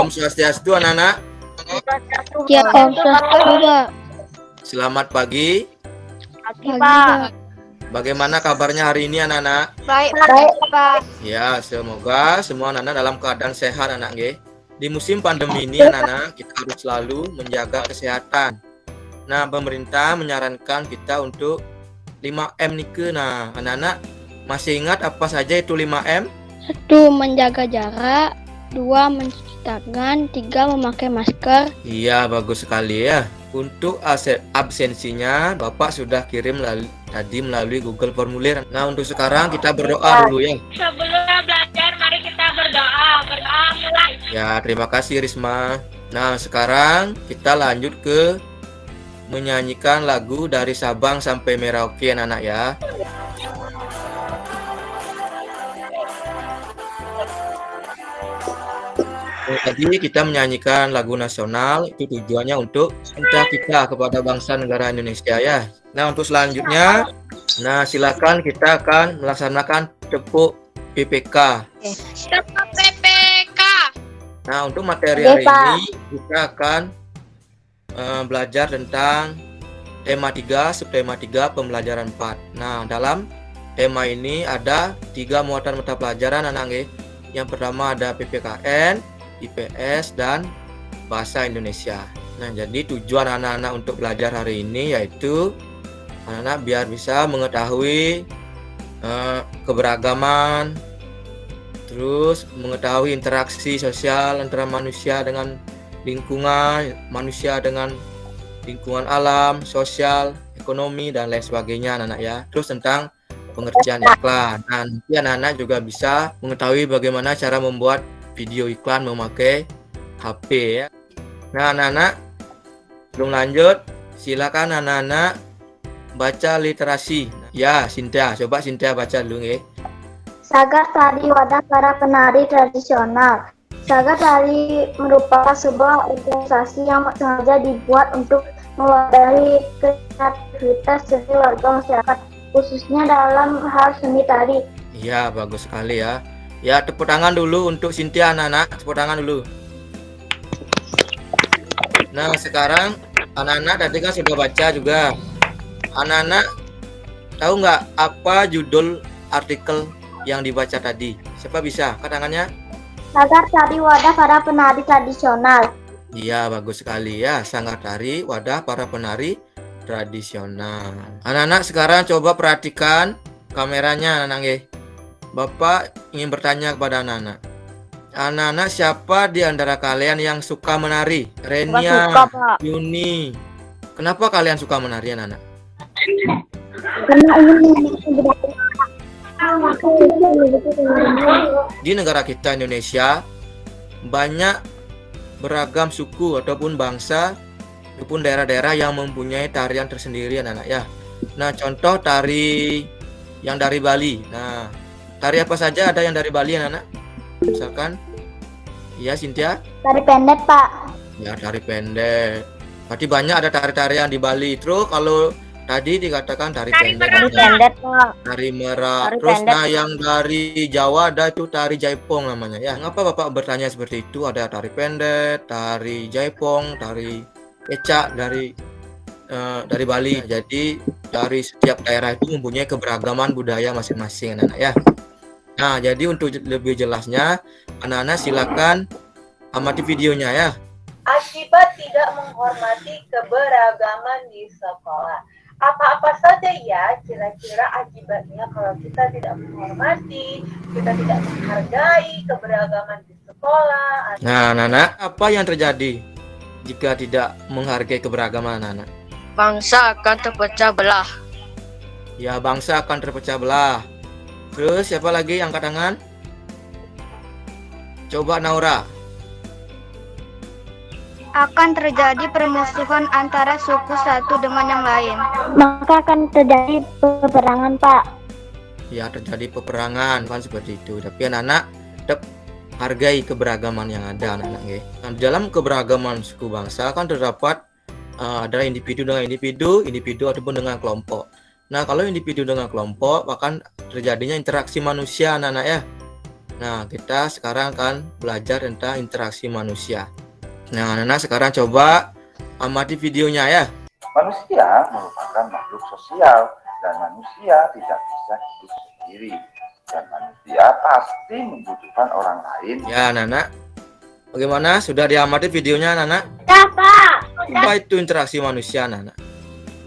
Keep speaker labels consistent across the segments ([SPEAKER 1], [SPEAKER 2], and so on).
[SPEAKER 1] Om Swastiastu anak-anak.
[SPEAKER 2] Ya, Om Swastiastu, Pak.
[SPEAKER 1] Selamat pagi.
[SPEAKER 2] Pagi, Pak.
[SPEAKER 1] Bagaimana kabarnya hari ini anak-anak?
[SPEAKER 2] Baik, Pak.
[SPEAKER 1] Ya, semoga semua anak-anak dalam keadaan sehat anak nggih. Di musim pandemi ini anak-anak kita harus selalu menjaga kesehatan. Nah, pemerintah menyarankan kita untuk 5M nih. Nah, anak-anak masih ingat apa saja itu 5M?
[SPEAKER 2] 1. Menjaga jarak. 2. Mencuci tangan. 3. Memakai masker.
[SPEAKER 1] Iya, bagus sekali ya. Untuk absensinya, Bapak sudah kirim tadi melalui Google Formulir. Nah, untuk sekarang kita berdoa dulu ya.
[SPEAKER 3] Sebelum belajar, mari kita berdoa. Berdoa mulai.
[SPEAKER 1] Ya, terima kasih Risma. Nah, sekarang kita lanjut ke menyanyikan lagu dari Sabang sampai Merauke anak-anak ya. Tadi kita menyanyikan lagu nasional, itu tujuannya untuk cinta kita kepada bangsa negara Indonesia ya. Nah, untuk selanjutnya, silakan kita akan melaksanakan tepuk PPK.
[SPEAKER 3] Tepuk PPK.
[SPEAKER 1] Nah, untuk materi hari ini kita akan belajar tentang tema 3, subtema 3, pembelajaran 4. Nah, dalam tema ini ada 3 muatan mata pelajaran anak-anak. Yang pertama ada PPKN, IPS, dan Bahasa Indonesia. Nah, jadi tujuan anak-anak untuk belajar hari ini yaitu anak-anak biar bisa mengetahui keberagaman, terus mengetahui interaksi sosial antara manusia dengan lingkungan, manusia dengan lingkungan alam, sosial, ekonomi, dan lain sebagainya anak-anak ya. Terus tentang pengertian iklan. Nah, nanti anak-anak juga bisa mengetahui bagaimana cara membuat video iklan memakai HP ya. Nah, anak-anak belum lanjut, silakan anak-anak baca literasi. Ya, Cynthia, coba Cynthia baca dulu ya.
[SPEAKER 4] Sagar tari wadah para penari tradisional. Sagar tari merupakan sebuah organisasi yang sengaja dibuat untuk mewadahi kreativitas seni warga masyarakat, khususnya dalam hal seni tari.
[SPEAKER 1] Iya, bagus sekali ya. Ya, tepuk tangan dulu untuk Cynthia anak-anak, tepuk tangan dulu. Nah, sekarang anak-anak tadi kan sudah baca juga. Anak-anak tahu nggak apa judul artikel yang dibaca tadi? Siapa bisa? Angkat tangannya.
[SPEAKER 4] Sagar tari wadah para penari tradisional.
[SPEAKER 1] Iya, bagus sekali ya. Sanggar tari wadah para penari tradisional. Anak-anak sekarang coba perhatikan kameranya anak-anak. Bapak ingin bertanya kepada anak-anak. Anak-anak, siapa di antara kalian yang suka menari? Renia, Yuni. Kenapa kalian suka menari anak-anak?
[SPEAKER 4] Karena ingin
[SPEAKER 1] Di negara kita Indonesia banyak beragam suku ataupun bangsa ataupun daerah-daerah yang mempunyai tarian tersendiri anak-anak ya. Nah, contoh tari yang dari Bali. Nah, tari apa saja ada yang dari Bali anak-anak? Misalkan, ya Cynthia?
[SPEAKER 4] tari pendek, Pak.
[SPEAKER 1] Ya, tari pendek. Berarti banyak ada tari-tarian di Bali. Terus kalau tadi dikatakan tari pendek,
[SPEAKER 4] Pak.
[SPEAKER 1] tari merak.
[SPEAKER 4] Tari
[SPEAKER 1] Terus
[SPEAKER 4] pendek.
[SPEAKER 1] nah yang dari Jawa ada itu tari jaipong namanya ya. Mengapa Bapak bertanya seperti itu? Ada tari pendek, tari jaipong, tari kecak dari Bali. Jadi dari setiap daerah itu mempunyai keberagaman budaya masing-masing anak-anak ya. Nah, jadi untuk lebih jelasnya anak-anak silakan amati videonya ya.
[SPEAKER 5] Akibat tidak menghormati keberagaman di sekolah. Apa-apa saja ya kira-kira akibatnya kalau kita tidak menghormati, kita tidak menghargai keberagaman di sekolah.
[SPEAKER 1] Nah, anak-anak, apa yang terjadi jika tidak menghargai keberagaman anak-anak?
[SPEAKER 6] Bangsa akan terpecah belah.
[SPEAKER 1] Ya, bangsa akan terpecah belah. Terus siapa lagi yang angkat tangan? Coba Naura.
[SPEAKER 2] Akan terjadi permusuhan antara suku satu dengan yang lain.
[SPEAKER 4] Maka akan terjadi peperangan, Pak.
[SPEAKER 1] Ya, terjadi peperangan kan seperti itu. Tapi anak-anak tetap hargai keberagaman yang ada anak-anak ya. Nah, dalam keberagaman suku bangsa kan terdapat ada individu dengan individu ataupun dengan kelompok. Nah, kalau individu dengan kelompok akan terjadinya interaksi manusia anak-anak ya. Nah, kita sekarang akan belajar tentang interaksi manusia. Nah, anak-anak sekarang coba amati videonya ya.
[SPEAKER 7] Manusia merupakan makhluk sosial dan manusia tidak bisa hidup sendiri. Dan manusia pasti membutuhkan orang lain.
[SPEAKER 1] Ya, anak-anak. Bagaimana? Sudah diamati videonya, anak-anak?
[SPEAKER 4] Ya, Pak.
[SPEAKER 1] Apa itu interaksi manusia, anak-anak?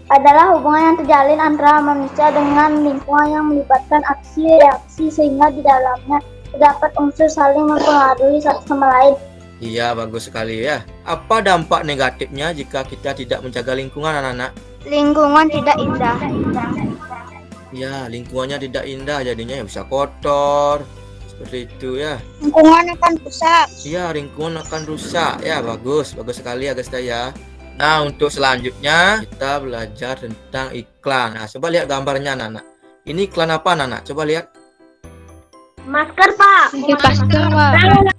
[SPEAKER 4] Adalah hubungan yang terjalin antara manusia dengan lingkungan yang melibatkan aksi-reaksi sehingga di dalamnya terdapat unsur saling mempengaruhi satu sama lain.
[SPEAKER 1] Iya, bagus sekali ya. Apa dampak negatifnya jika kita tidak menjaga lingkungan, anak-anak?
[SPEAKER 2] Lingkungan tidak indah.
[SPEAKER 1] Ya, lingkungannya tidak indah, jadinya ya bisa kotor. Seperti itu ya.
[SPEAKER 2] Lingkungan akan rusak.
[SPEAKER 1] Iya, lingkungan akan rusak. Ya, bagus sekali ya guys ya. Nah, untuk selanjutnya kita belajar tentang iklan. Nah, coba lihat gambarnya, anak-anak. Ini iklan apa, anak-anak? Coba lihat.
[SPEAKER 4] Masker, Pak.
[SPEAKER 2] Masker, Pak.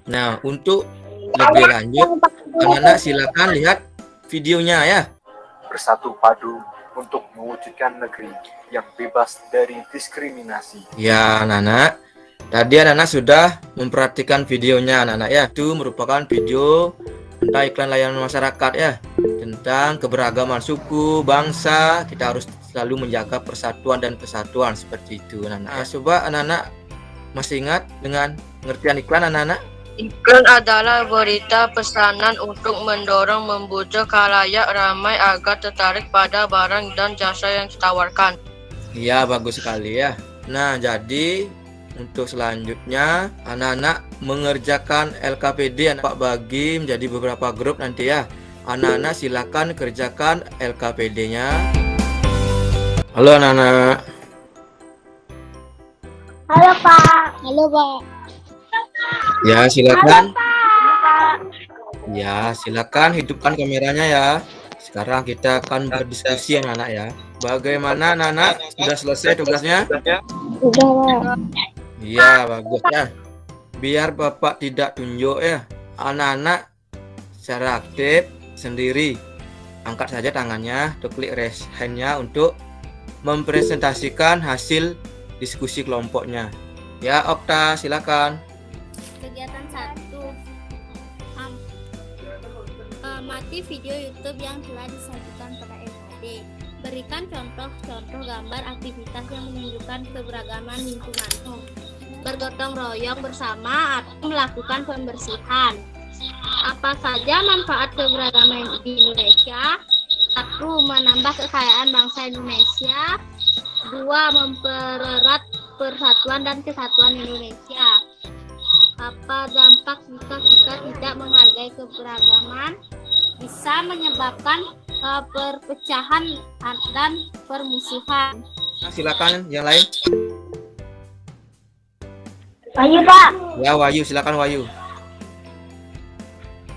[SPEAKER 1] Nah, untuk lebih lanjut, anak-anak silakan lihat videonya ya.
[SPEAKER 8] Bersatu padu untuk mewujudkan negeri yang bebas dari diskriminasi.
[SPEAKER 1] Ya, anak-anak. Tadi anak-anak sudah memperhatikan videonya, anak-anak ya. Itu merupakan video tentang iklan layanan masyarakat ya. Tentang keberagaman suku, bangsa. Kita harus selalu menjaga persatuan dan kesatuan seperti itu, anak-anak. Nah, coba anak-anak masih ingat dengan pengertian iklan, anak-anak?
[SPEAKER 6] Iklan adalah berita pesanan untuk mendorong membujuk khalayak ramai agar tertarik pada barang dan jasa yang ditawarkan.
[SPEAKER 1] Iya, bagus sekali ya. Nah, jadi untuk selanjutnya anak-anak mengerjakan LKPD. Pak bagi menjadi beberapa grup nanti ya. Anak-anak silakan kerjakan LKPD-nya. Halo anak-anak.
[SPEAKER 4] Halo, Pak.
[SPEAKER 2] Halo, Pak.
[SPEAKER 1] Ya, silakan. Ya, silakan hidupkan kameranya ya. Sekarang kita akan berdiskusi anak-anak ya. Bagaimana anak-anak? Sudah selesai tugasnya?
[SPEAKER 2] Udah, Pak.
[SPEAKER 1] Iya, bagus ya. Biar Bapak tidak tunjuk ya. Anak-anak secara aktif sendiri. Angkat saja tangannya atau klik raise hand-nya untuk mempresentasikan hasil diskusi kelompoknya. Ya, Okta, silakan.
[SPEAKER 9] Kegiatan 1. Amati video YouTube yang telah disajikan pada LKD. Berikan contoh-contoh gambar aktivitas yang menunjukkan keberagaman lingkunganmu. Bergotong royong bersama atau melakukan pembersihan. Apa saja manfaat keberagaman di Indonesia? 1. Menambah kekayaan bangsa Indonesia. 2. Mempererat persatuan dan kesatuan Indonesia. Apa dampak jika kita tidak menghargai keberagaman? Bisa menyebabkan perpecahan dan permusuhan.
[SPEAKER 1] Silakan yang lain.
[SPEAKER 4] Ayo, Pak.
[SPEAKER 1] Ya, Wahyu, silakan Wahyu.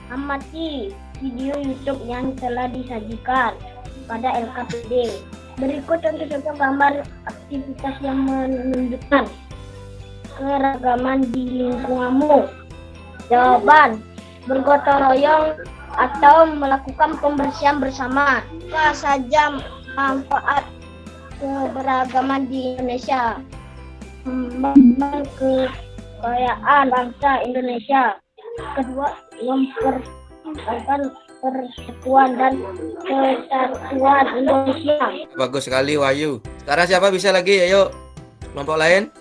[SPEAKER 4] Amati video YouTube yang telah disajikan pada LKPD. Berikut contoh-contoh gambar aktivitas yang menunjukkan keragaman di lingkunganmu. Jawaban: bergotong royong atau melakukan pembersihan bersama. Apa saja manfaat keberagaman di Indonesia? Membangun kekayaan bangsa Indonesia. Kedua, mempertahankan persatuan dan kesatuan Indonesia.
[SPEAKER 1] Bagus sekali Wahyu. Sekarang siapa bisa lagi? Ayo, kelompok lain.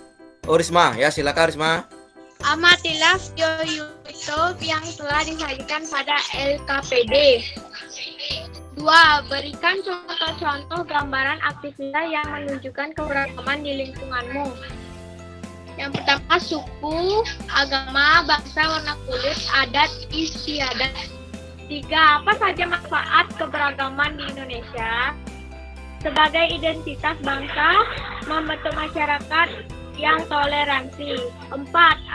[SPEAKER 1] Oh, Risma, ya silakan Risma.
[SPEAKER 3] Amatilah video YouTube yang telah disajikan pada LKPD. 2. Berikan contoh-contoh gambaran aktivitas yang menunjukkan keberagaman di lingkunganmu. Yang pertama, suku, agama, bangsa, warna kulit, adat, istiadat. 3. Apa saja manfaat keberagaman di Indonesia? Sebagai identitas bangsa, membentuk masyarakat yang toleransi. 4.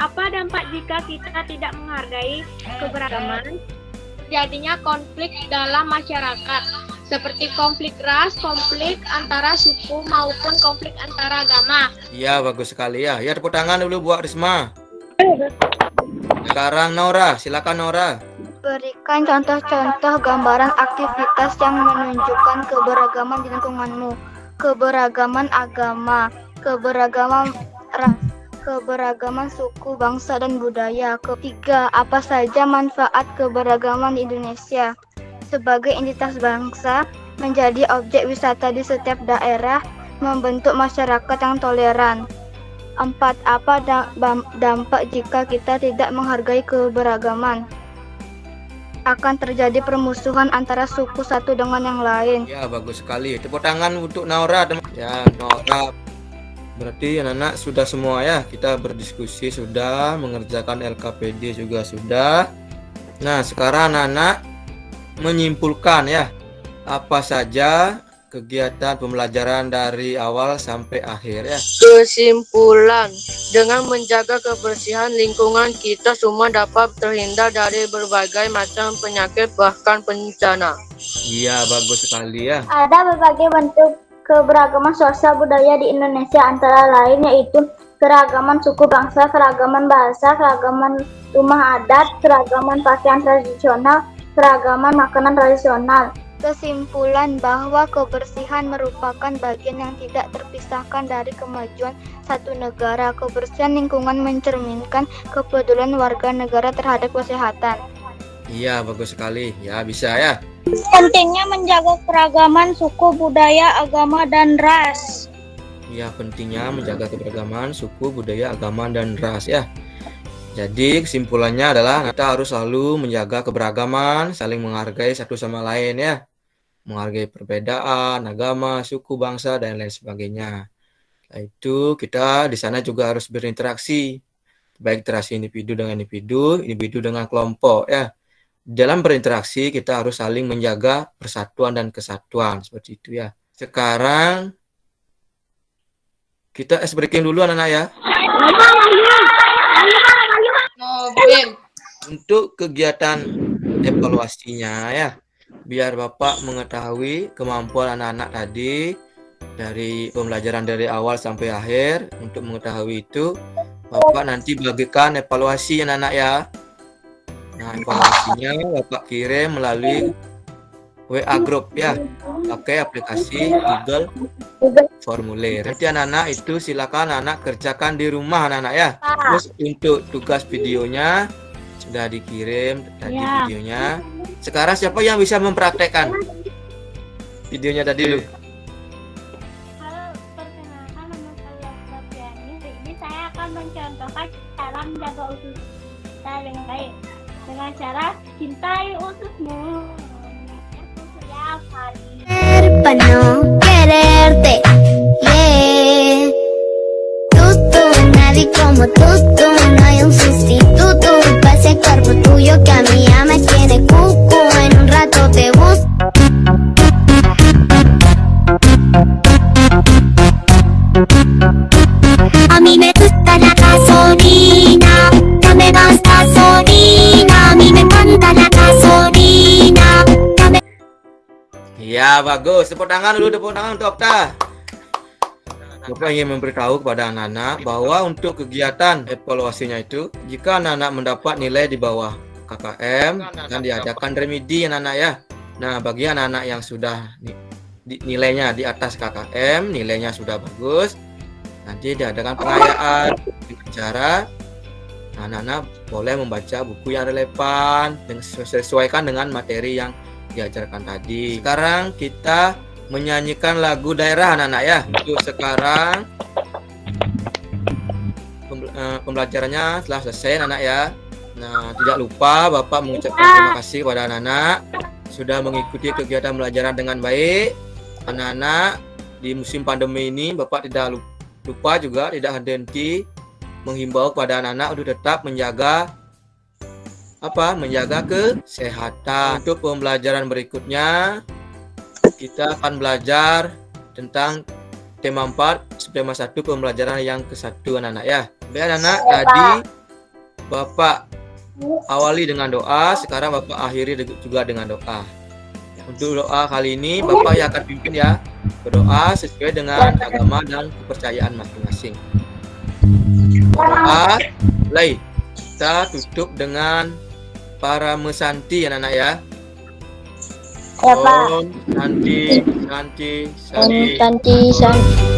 [SPEAKER 3] Apa dampak jika kita tidak menghargai keberagaman? Jadinya konflik dalam masyarakat, seperti konflik ras, konflik antara suku, maupun konflik antara agama.
[SPEAKER 1] Iya, bagus sekali ya. Ya, tepuk tangan dulu buat Risma. Sekarang Nora, silakan Nora.
[SPEAKER 2] Berikan contoh-contoh gambaran aktivitas yang menunjukkan keberagaman di lingkunganmu. Keberagaman agama, keberagaman ras,
[SPEAKER 4] keberagaman suku, bangsa, dan budaya. Ketiga, apa saja manfaat keberagaman di Indonesia? Sebagai entitas bangsa, menjadi objek wisata di setiap daerah, membentuk masyarakat yang toleran. 4. Apa dampak jika kita tidak menghargai keberagaman? Akan terjadi permusuhan antara suku satu dengan yang lain.
[SPEAKER 1] Ya, bagus sekali. Tepuk tangan untuk Naura. Ya, Naura. Berarti anak-anak sudah semua ya. Kita berdiskusi sudah, mengerjakan LKPD juga sudah. Nah, sekarang anak-anak menyimpulkan ya. Apa saja kegiatan pembelajaran dari awal sampai akhir ya.
[SPEAKER 6] Kesimpulan, dengan menjaga kebersihan lingkungan, kita semua dapat terhindar dari berbagai macam penyakit bahkan bencana.
[SPEAKER 1] Iya, bagus sekali ya.
[SPEAKER 4] Ada berbagai bentuk keberagaman sosial budaya di Indonesia, antara lain yaitu keragaman suku bangsa, keragaman bahasa, keragaman rumah adat, keragaman pakaian tradisional, keragaman makanan tradisional. Kesimpulan bahwa kebersihan merupakan bagian yang tidak terpisahkan dari kemajuan satu negara. Kebersihan lingkungan mencerminkan kepedulian warga negara terhadap kesehatan.
[SPEAKER 1] Iya, bagus sekali. Ya, bisa ya.
[SPEAKER 2] Pentingnya menjaga keragaman suku, budaya, agama, dan ras.
[SPEAKER 1] Ya, pentingnya menjaga keberagaman suku, budaya, agama, dan ras ya. Jadi kesimpulannya adalah kita harus selalu menjaga keberagaman, saling menghargai satu sama lain ya. Menghargai perbedaan, agama, suku, bangsa, dan lain sebagainya. Setelah itu kita di sana juga harus berinteraksi. Baik interaksi individu dengan kelompok ya. Dalam berinteraksi kita harus saling menjaga persatuan dan kesatuan seperti itu ya. Sekarang kita breaking dulu anak-anak ya. Untuk kegiatan evaluasinya ya, biar Bapak mengetahui kemampuan anak-anak tadi dari pembelajaran dari awal sampai akhir. Untuk mengetahui itu, Bapak nanti bagikan evaluasi anak-anak ya. Nah, evaluasinya Bapak kirim melalui WA group ya, pakai aplikasi Google Formulir. Nanti anak-anak itu silakan anak kerjakan di rumah anak-anak ya. Terus untuk tugas videonya sudah dikirim tadi videonya. Sekarang siapa yang bisa mempraktekkan videonya tadi dulu?
[SPEAKER 2] Halo, perkenalkan nama saya Fabiani. Ini saya akan mencontohkan cara menjaga usus kita dengan baik dengan cara cintai ususmu. Setiap hari.
[SPEAKER 10] Para no quererte, yeah. Tú, nadie como tú, no hay un sustituto para ese cuerpo tuyo que a mí ya me tiene cuco. En un rato te busco. A mí me gusta la gasolina, dame más gasolina. A mí me encanta la gasolina.
[SPEAKER 1] Ya, bagus. Tepuk tangan dulu, tepuk tangan untuk Okta. Bapak ingin memberitahu kepada anak-anak bahwa untuk kegiatan evaluasinya itu, jika anak-anak mendapat nilai di bawah KKM, dan diadakan remedi anak-anak ya. Nah, bagi anak-anak yang sudah nilainya di atas KKM, nilainya sudah bagus, nanti diadakan pengayaan dengan cara anak-anak boleh membaca buku yang relevan dan sesuaikan dengan materi yang diajarkan tadi. Sekarang kita menyanyikan lagu daerah anak-anak ya. Untuk sekarang pembelajarannya telah selesai anak-anak ya. Nah, tidak lupa Bapak mengucapkan terima kasih kepada anak-anak sudah mengikuti kegiatan pembelajaran dengan baik. Anak-anak, di musim pandemi ini Bapak tidak lupa juga tidak henti menghimbau kepada anak-anak untuk tetap menjaga kesehatan. Untuk pembelajaran berikutnya kita akan belajar tentang tema 4, tema 1 pembelajaran yang ke-1 anak-anak ya. Baik anak-anak, tadi Bapak awali dengan doa, sekarang Bapak akhiri juga dengan doa. Untuk doa kali ini Bapak yang akan pimpin ya. Berdoa sesuai dengan agama dan kepercayaan masing-masing. Doa, mulai. Kita tutup dengan para mesanti anak-anak ya. Om Santi, Santi, Santi.
[SPEAKER 2] Santi, Santi.